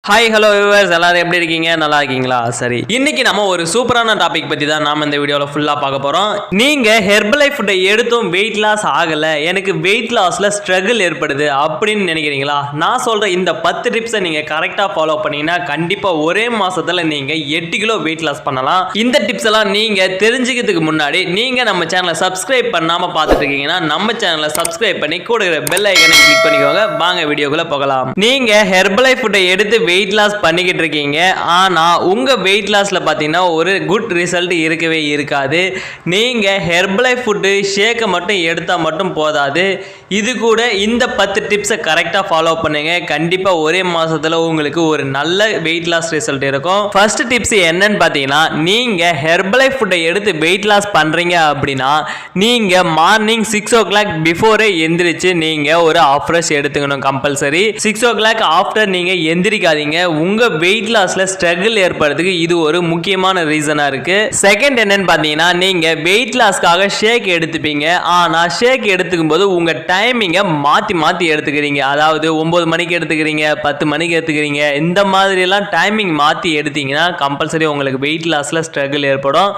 hi hello viewers எல்லாரும் எப்படி இருக்கீங்க நல்லா இருக்கீங்களா சரி இன்னைக்கு நம்ம ஒரு சூப்பரான டாபிக் பத்தி தான் நாம இந்த வீடியோல ஃபுல்லா பார்க்க போறோம் நீங்க ஹெர்பலைஃப் ஃபுட்டை எடுத்தும் வெயிட் லாஸ் ஆகல எனக்கு வெயிட் லாஸ்ல ஸ்ட்ரகிள் ஏற்படுது அப்படின்னு நினைக்கிறீங்களா நான் சொல்ற இந்த 10 டிப்ஸை நீங்க கரெக்டா ஃபாலோ பண்ணீங்கன்னா கண்டிப்பா ஒரே மாசத்துல நீங்க 8 கிலோ வெயிட் லாஸ் பண்ணலாம் இந்த டிப்ஸ் எல்லாம் நீங்க தெரிஞ்சுக்கிறதுக்கு முன்னாடி நீங்க நம்ம சேனலை சப்ஸ்கிரைப் பண்ணாம பார்த்துட்டு இருக்கீங்கன்னா நம்ம சேனலை சப்ஸ்கிரைப் பண்ணி கூட இருக்கிற பெல் ஐகானை கிளிக் பண்ணிக்கோங்க வாங்க வீடியோக்குள்ள போகலாம் நீங்க ஹெர்பலைஃப் ஃபுட்டை எடுத்து வெயிட் லாஸ் பண்ணிக்கிட்டு இருக்கீங்க ஆனா உங்க வெயிட் லாஸ்ல பாத்தீங்கன்னா ஒரு குட் ரிசல்ட் இருக்கவே இருக்காது நீங்க ஹெர்பலைஃப் ஃபுட் ஷேக்கை மட்டும் எடுத்தா மட்டும் போதாது இது கூட இந்த 10 டிப்ஸை கரெக்டா ஃபாலோ பண்ணுங்க கண்டிப்பா ஒரே மாசத்துல உங்களுக்கு ஒரு நல்ல வெயிட் லாஸ் ரிசல்ட் இருக்கும் ஃபர்ஸ்ட் டிப்ஸ் என்னன்னு பாத்தீங்கன்னா நீங்க ஹெர்பலைஃப் ஃபுட்டை எடுத்து வெயிட் லாஸ் பண்றீங்க அப்படின்னா நீங்க மார்னிங் 6 o'clock பிஃபோரே எந்திரிச்சு நீங்க ஒரு ஆஃப்ரெஷ் எடுத்துக்கணும் கம்பல்சரி 6 o'clock ஆஃப்டர் நீங்க எந்திரிக்காதீங்க உங்க வெயிட் லாஸ்ல ஸ்ட்ரகிள் ஏற்படுறதுக்கு இது ஒரு முக்கியமான ரீசனா இருக்கு செகண்ட் என்னன்னு பாத்தீங்கன்னா நீங்க வெயிட் லாஸ்க்காக ஷேக் எடுத்துப்பீங்க ஆனா ஷேக் எடுத்துக்கும் போது உங்க டைமிங்க மாத்தி எடுத்துக்கிறீங்க அதாவது 9 மணிக்கு எடுத்துக்கிறீங்க 10 மணிக்கு எடுத்துக்கிறீங்க இந்த மாதிரி எல்லாம் டைமிங் மாத்தி எடுத்தீங்கன்னா கம்பல்சரி உங்களுக்கு வெயிட் லாஸ்ல ஸ்ட்ரகிள் ஏற்படும்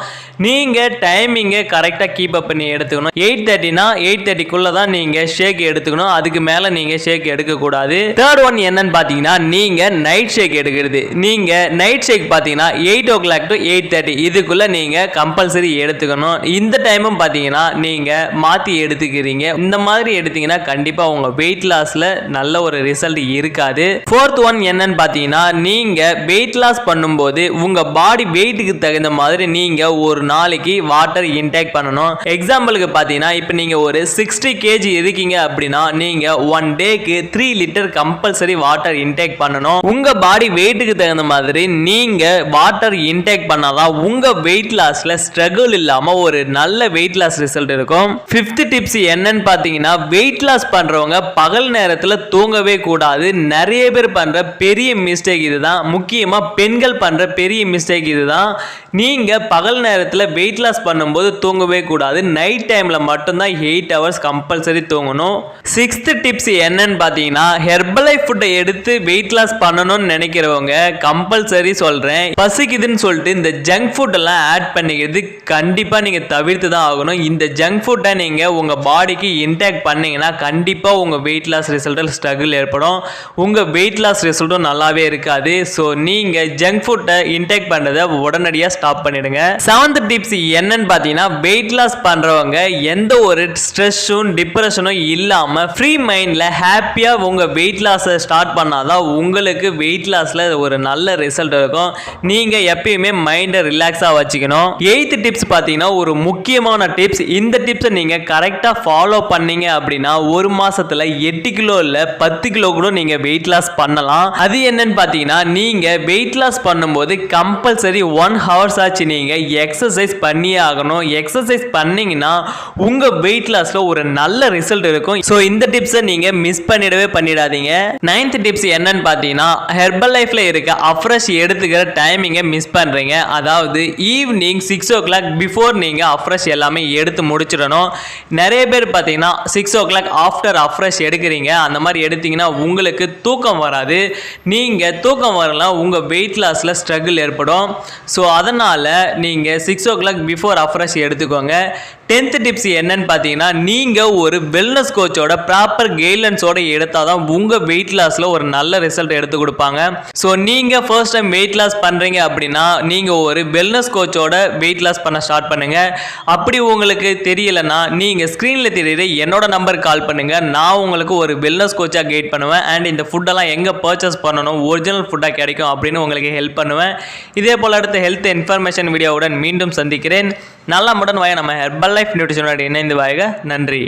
நீங்க டைமிங்க கரெக்டா கீப் அப் பண்ணி எடுத்துக்கணும் 8:30னா 8:30க்குள்ள தான் நீங்க ஷேக் எடுத்துக்கணும் அதுக்கு மேல நீங்க ஷேக் எடுக்க கூடாது தேர்ட் ஒன் என்னன்னு பாத்தீங்கன்னா நீங்க நைட் ஷேக் எடுக்கிறது நீங்க நைட் ஷேக் பாத்தீங்கன்னா 8 o'clock to 8:30 இதுக்குள்ள நீங்க கம்பல்சரி எடுத்துக்கணும் இந்த டைமும் பாத்தீங்கன்னா நீங்க மாத்தி எடுத்துக்கிறீங்க இந்த மாதிரி எடுத்தீங்கன்னா கண்டிப்பா உங்க வெயிட் லாஸ்ல நல்ல ஒரு ரிசல்ட் இருக்காது ஃபோர்த் ஒன் என்னன்னு பாத்தீங்கன்னா நீங்க வெயிட் லாஸ் பண்ணும்போது உங்க பாடி வெயிட்டுக்கு தகுந்த மாதிரி நீங்க ஒரு நாளைக்கு வாட்டர் இன்டேக் பண்ணணும் எக்ஸாம்பிளுக்கு பாத்தீங்கன்னா இப்போ நீங்க ஒரு 60 kg இருக்கீங்க அப்படின்னா நீங்க 1 டேக்கு 3 லிட்டர் கம்பல்சரி வாட்டர் இன்டேக் பண்ணணும் உங்க பாடி வெயிட்டுக்கு தகுந்த மாதிரி நீங்க வாட்டர் இன்டேக் பண்ணாதான் உங்க வெயிட் லாஸ்ல ஸ்ட்ரகிள் இல்லாம ஒரு நல்ல வெயிட் லாஸ் ரிசல்ட் இருக்கும் ஃபிஃப்த் டிப்ஸ் என்னன்னு பாத்தீங்கன்னா வெயிட் லாஸ் பண்றவங்க பகல் நேரத்துல தூங்கவே கூடாது நிறைய பேர் பண்ற பெரிய மிஸ்டேக் இதுதான் முக்கியமா பெண்கள் பண்ற பெரிய மிஸ்டேக் இதுதான் நீங்க பகல் நேரத்துல வெயிட் லாஸ் பண்ணும்போது தூங்கவே கூடாது நைட் டைம்ல மட்டும்தான் 8 hours கம்பல்சரி தூங்கணும் சிக்ஸ்த் டிப்ஸ் என்னன்னு பாத்தீங்கன்னா ஹெர்பலைஃப் ஃபுட்டை எடுத்து வெயிட் லாஸ் பண்ணணும்னு நினைக்கிறவங்க கம்பல்சரி சொல்றேன் பசிக்குதுன்னு சொல்லிட்டு இந்த ஜங்க் ஃபுட் எல்லாம் ஆட் பண்ணிக்கிறது கண்டிப்பா நீங்க தவிர்த்து தான் ஆகணும் இந்த ஜங்க் ஃபுட்டை நீங்க உங்க பாடிக்கு இன்டேக் பண்ணீங்கன்னா கண்டிப்பா உங்க வெயிட் லாஸ் ரிசல்ட்டில் ஸ்ட்ரகிள் ஏற்படும் உங்க வெயிட் லாஸ் ரிசல்ட்டும் நல்லாவே இருக்காது ஸோ நீங்க ஜங்க் ஃபுட்டை இன்டேக் பண்றதை உடனடியாக ஸ்டாப் பண்ணிடுங்க செவன்த் டிப்ஸ் என்னன்னு பார்த்தீங்கன்னா வெயிட் லாஸ் பண்றவங்க எந்த ஒரு ஸ்ட்ரெஸ்ஸும் டிப்ரெஷனும் இல்லாம ஃப்ரீ மைண்ட்ல ஹாப்பியா உங்க வெயிட் லாஸை ஸ்டார்ட் பண்ணாதான் உங்களுக்கு வெயிட் லாஸ்ல ஒரு நல்ல ரிசல்ட் இருக்கும் நீங்க எப்பயுமே மைண்டை ரிலாக்ஸா வச்சுக்கணும் எய்த் டிப்ஸ் பார்த்தீங்கன்னா ஒரு முக்கியமான டிப்ஸ் இந்த டிப்ஸை நீங்க கரெக்டா ஃபாலோ பண்ணீங்க அப்படின்னா ஒரு மாசத்துல 8 கிலோ இல்ல 10 கிலோ கூட நீங்க வெயிட் லாஸ் பண்ணலாம் அது என்னன்னு பாத்தீங்கன்னா நீங்க வெயிட் லாஸ் பண்ணும்போது கம்பல்சரி 1 hour ஆச்சு நீங்க எக்ஸசைஸ் பண்ணியே ஆகணும் எக்ஸசைஸ் பண்ணீங்கன்னா உங்க வெயிட் லாஸ்ல ஒரு நல்ல ரிசல்ட் இருக்கும் ஸோ இந்த டிப்ஸை நீங்க மிஸ் பண்ணிடாதீங்க நைன்த் டிப்ஸ் என்னன்னு பாத்தீங்கன்னா ஹெர்பல் லைஃப்ல இருக்க அஃப்ரெஷ் எடுத்துக்கிற டைமிங்கை மிஸ் பண்றீங்க அதாவது ஈவினிங் 6 o'clock பிஃபோர் நீங்க அஃப்ரெஷ் எல்லாமே எடுத்து முடிச்சிடணும் நிறைய பேர் பார்த்தீங்கன்னா 6 o'clock ஆஃப்டர் அஃப்ரெஷ் எடுக்கிறீங்க அந்த மாதிரி எடுத்தீங்கன்னா உங்களுக்கு தூக்கம் வராது நீங்கள் தூக்கம் வரலாம் உங்கள் வெயிட் லாஸில் ஸ்ட்ரகிள் ஏற்படும் ஸோ அதனால் நீங்கள் 6 o'clock பிஃபோர் அஃப்ரெஷ் எடுத்துக்கோங்க 10th டிப்ஸ் என்னன்னு பார்த்தீங்கன்னா நீங்கள் ஒரு வெல்னஸ் கோச்சோட ப்ராப்பர் கைட்லைன்ஸோட எடுத்தால் தான் உங்கள் வெயிட் லாஸில் ஒரு நல்ல ரிசல்ட் எடுத்து கொடுப்பாங்க ஸோ நீங்கள் ஃபர்ஸ்ட் டைம் வெயிட் லாஸ் பண்ணுறீங்க அப்படின்னா நீங்கள் ஒரு வெல்னஸ் கோச்சோட வெயிட் லாஸ் பண்ண ஸ்டார்ட் பண்ணுங்கள் அப்படி உங்களுக்கு தெரியலைன்னா நீங்கள் ஸ்க்ரீனில் தெரியுற என்னோட நம்பர் கால் பண்ணுங்கள் நான் உங்களுக்கு ஒரு வெல்னஸ் கோச்சாக கைட் பண்ணுவேன் அண்ட் இந்த ஃபுட்டெல்லாம் எங்கே பர்ச்சேஸ் பண்ணணும் ஒரிஜினல் ஃபுட்டாக கிடைக்கும் அப்படின்னு உங்களுக்கு ஹெல்ப் பண்ணுவேன் இதே போல் அடுத்த ஹெல்த் இன்ஃபர்மேஷன் வீடியோவுடன் மீண்டும் சந்திக்கிறேன் நல்ல முடன் வாய நம்ம ஹெர்பல் லைஃப் நியூட்ரிஷனோட இணைந்து வாங்க நன்றி